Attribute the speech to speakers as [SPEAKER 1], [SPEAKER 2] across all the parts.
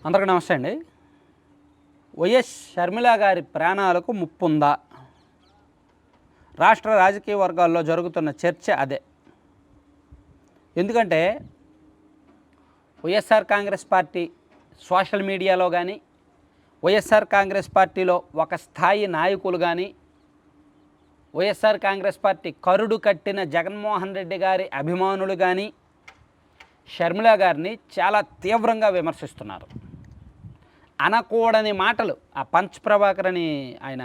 [SPEAKER 1] అందరికీ నమస్తే అండి. వైఎస్ షర్మిల గారి ప్రాణాలకు ముప్పుందా? రాష్ట్ర రాజకీయ వర్గాల్లో జరుగుతున్న చర్చ అదే. ఎందుకంటే వైఎస్ఆర్ కాంగ్రెస్ పార్టీ సోషల్ మీడియాలో కానీ, వైఎస్ఆర్ కాంగ్రెస్ పార్టీలో ఒక స్థాయి నాయకులు కానీ, వైఎస్ఆర్ కాంగ్రెస్ పార్టీ కరుడు కట్టిన జగన్మోహన్ రెడ్డి గారి అభిమానులు కానీ షర్మిల గారిని చాలా తీవ్రంగా విమర్శిస్తున్నారు. అనకూడని మాటలు. ఆ పంచ్ ప్రభాకర్ అని ఆయన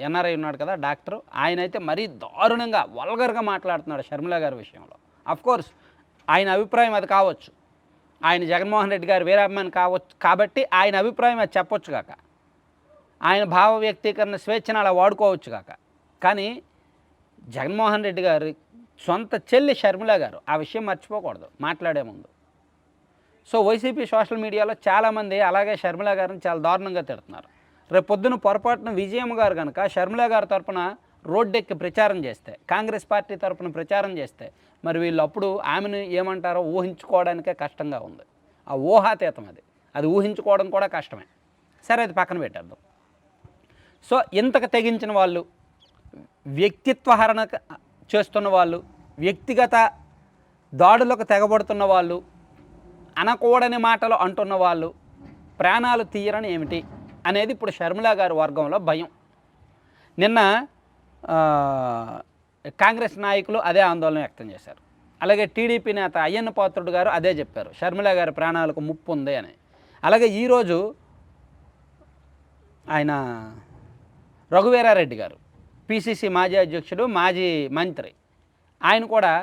[SPEAKER 1] ఎన్ఆర్ఐ ఉన్నాడు కదా, డాక్టర్, ఆయన అయితే మరీ దారుణంగా వల్గర్గా మాట్లాడుతున్నాడు షర్మిల గారి విషయంలో. అఫ్కోర్స్ ఆయన అభిప్రాయం అది కావచ్చు, ఆయన జగన్మోహన్ రెడ్డి గారు వీరాభిమాని కావచ్చు కాబట్టి ఆయన అభిప్రాయం అది చెప్పొచ్చు కాక, ఆయన భావ వ్యక్తీకరణ స్వేచ్ఛను అలా వాడుకోవచ్చు కాక. కానీ జగన్మోహన్ రెడ్డి గారి సొంత చెల్లి షర్మిల గారు ఆ విషయం మర్చిపోకూడదు మాట్లాడే ముందు. సో వైసీపీ సోషల్ మీడియాలో చాలామంది అలాగే షర్మిల గారిని చాలా దారుణంగా తిడుతున్నారు. రేపు పొద్దున పొరపాటున విజయమ్మ గారు కనుక షర్మిల గారి తరపున రోడ్డెక్కి ప్రచారం చేస్తే, కాంగ్రెస్ పార్టీ తరపున ప్రచారం చేస్తే, మరి వీళ్ళు అప్పుడు ఆమెను ఏమంటారో ఊహించుకోవడానికే కష్టంగా ఉంది. ఆ ఊహాతీతం అది ఊహించుకోవడం కూడా కష్టమే. సరే, అది పక్కన పెట్టేద్దాం. సో ఇంతకు తెగించిన వాళ్ళు, వ్యక్తిత్వహరణ చేస్తున్న వాళ్ళు, వ్యక్తిగత దాడులకు తెగబడుతున్న వాళ్ళు, అనకూడని మాటలు అంటున్న వాళ్ళు ప్రాణాలు తీయరని ఏమిటి అనేది ఇప్పుడు షర్మిల గారి వర్గంలో భయం. నిన్న కాంగ్రెస్ నాయకులు అదే ఆందోళన వ్యక్తం చేశారు. అలాగే టీడీపీ నేత అయ్యన్న పాత్రుడు గారు అదే చెప్పారు, షర్మిల గారి ప్రాణాలకు ముప్పు ఉంది అని. అలాగే ఈరోజు ఆయన రఘువీరారెడ్డి గారు, పిసిసి మాజీ అధ్యక్షుడు, మాజీ మంత్రి, ఆయన కూడా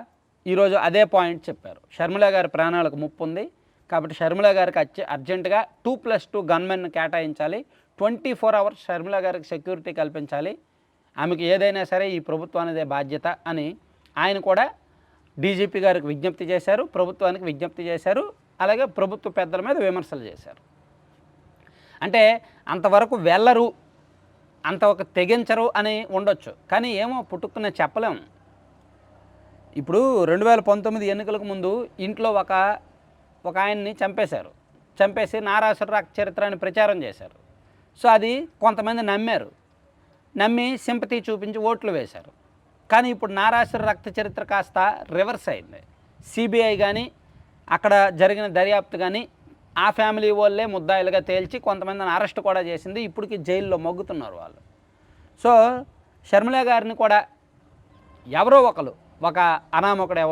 [SPEAKER 1] ఈరోజు అదే పాయింట్ చెప్పారు. షర్మిల గారి ప్రాణాలకు ముప్పు ఉంది కాబట్టి షర్మిల గారికి అర్జెంటుగా 2+2 గన్మెన్ కేటాయించాలి, 24 hours షర్మిల గారికి సెక్యూరిటీ కల్పించాలి, ఆమెకు ఏదైనా సరే ఈ ప్రభుత్వానిదే బాధ్యత అని ఆయన కూడా డీజీపీ గారికి విజ్ఞప్తి చేశారు, ప్రభుత్వానికి విజ్ఞప్తి చేశారు. అలాగే ప్రభుత్వ పెద్దల మీద విమర్శలు చేశారు. అంటే అంతవరకు వెళ్ళరు, అంత ఒక తెగించరు అని ఉండొచ్చు, కానీ ఏమో పుట్టుకున్న చెప్పలేము. ఇప్పుడు 2019 ఎన్నికలకు ముందు ఇంట్లో ఒక ఆయన్ని చంపేసి నారాసుర రక్త చరిత్ర అని ప్రచారం చేశారు. సో అది కొంతమంది నమ్మి సింపతి చూపించి ఓట్లు వేశారు. కానీ ఇప్పుడు నారాసుర రక్త చరిత్ర కాస్త రివర్స్ అయింది. సిబిఐ కానీ అక్కడ జరిగిన దర్యాప్తు కానీ ఆ ఫ్యామిలీ వాళ్ళే ముద్దాయిలుగా తేల్చి కొంతమందిని అరెస్ట్ కూడా చేసింది. ఇప్పటికి జైల్లో మగ్గుతున్నారు వాళ్ళు. సో షర్మిల గారిని కూడా ఎవరో ఒక అనామకుడు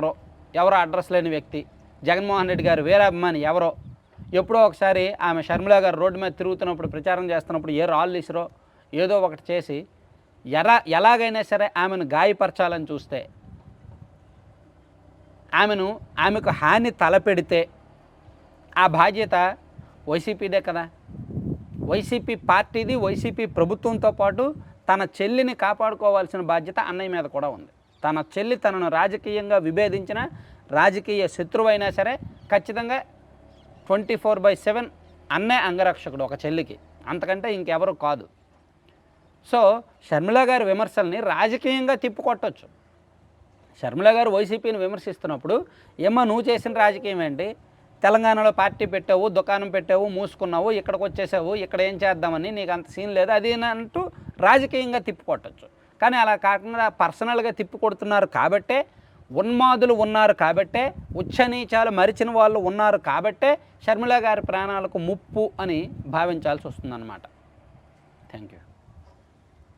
[SPEAKER 1] ఎవరో అడ్రస్ లేని వ్యక్తి, జగన్మోహన్ రెడ్డి గారు వీరాభిమాని ఎప్పుడో ఒకసారి ఆమె షర్మిల గారు రోడ్డు మీద తిరుగుతున్నప్పుడు, ప్రచారం చేస్తున్నప్పుడు ఏ రాళ్ళు ఇసురో ఏదో ఒకటి చేసి ఎలాగైనా సరే ఆమెను గాయపరచాలని చూస్తే, ఆమెకు హాని తలపెడితే ఆ బాధ్యత వైసీపీదే కదా. వైసీపీ పార్టీది, వైసీపీ ప్రభుత్వంతో పాటు తన చెల్లిని కాపాడుకోవాల్సిన బాధ్యత అన్నయ్య మీద కూడా ఉంది. తన చెల్లి తనను రాజకీయంగా విభేదించిన రాజకీయ శత్రువైనా సరే ఖచ్చితంగా 24/7 అన్నే అంగరక్షకుడు ఒక చెల్లికి, అంతకంటే ఇంకెవరు కాదు. సో షర్మిల గారి విమర్శల్ని రాజకీయంగా తిప్పుకొట్టచ్చు. షర్మిల గారు వైసీపీని విమర్శిస్తున్నప్పుడు, ఏమ్మా నువ్వు చేసిన రాజకీయం ఏంటి, తెలంగాణలో పార్టీ పెట్టావు, దుకాణం పెట్టావు, మూసుకున్నావు, ఇక్కడికి వచ్చేసావు, ఇక్కడ ఏం చేద్దామని, నీకు అంత సీన్ లేదు అది అంటూ రాజకీయంగా తిప్పుకొట్టచ్చు. కానీ అలా కాకుండా పర్సనల్గా తిప్పికొడుతున్నారు కాబట్టే, ఉన్మాదులు ఉన్నారు కాబట్టే, ఉచ్చనీచాలు మరిచిన వాళ్ళు ఉన్నారు కాబట్టే షర్మిల గారి ప్రాణాలకు ముప్పు అని భావించాల్సి వస్తుందన్నమాట. Thank you.